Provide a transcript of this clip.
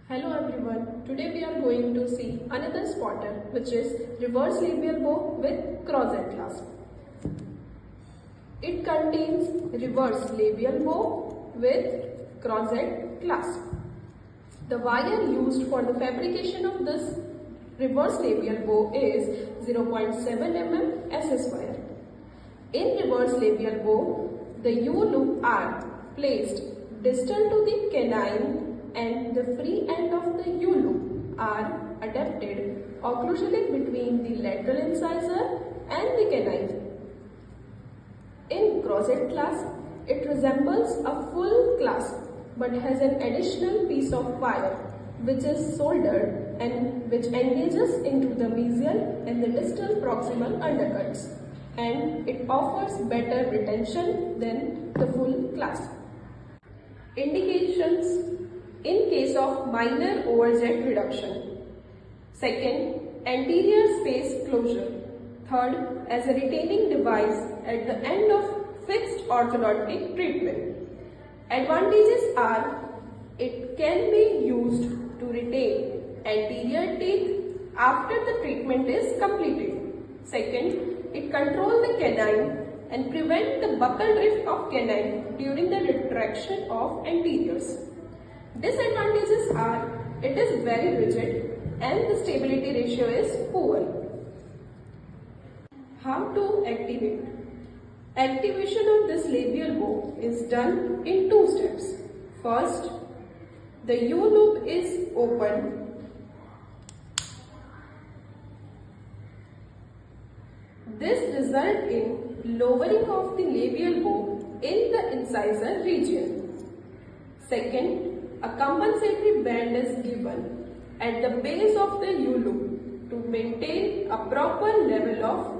Hello everyone, today we are going to see another spotter which is reverse labial bow with crozat clasp. It contains reverse labial bow with crozat clasp. The wire used for the fabrication of this reverse labial bow is 0.7 mm SS wire. In reverse labial bow, the U-loop are placed distal to the canine and the free end of the U-loop are adapted occlusally between the lateral incisor and the canine. In crozat clasp, it resembles a full clasp but has an additional piece of wire which is soldered and which engages into the mesial and the distal proximal undercuts, and it offers better retention than the full clasp. Indications in case of minor overjet reduction. Second, anterior space closure. Third, as a retaining device at the end of fixed orthodontic treatment. Advantages are, it can be used to retain anterior teeth after the treatment is completed. Second, it controls the canine and prevent the buccal drift of canine during the retraction of anteriors. Disadvantages are, it is very rigid and the stability ratio is poor. How to activate? Activation of this labial bow is done in two steps. First, the U-loop is opened. This results in lowering of the labial bow in the incisor region. Second, a compensatory band is given at the base of the U-loop to maintain a proper level of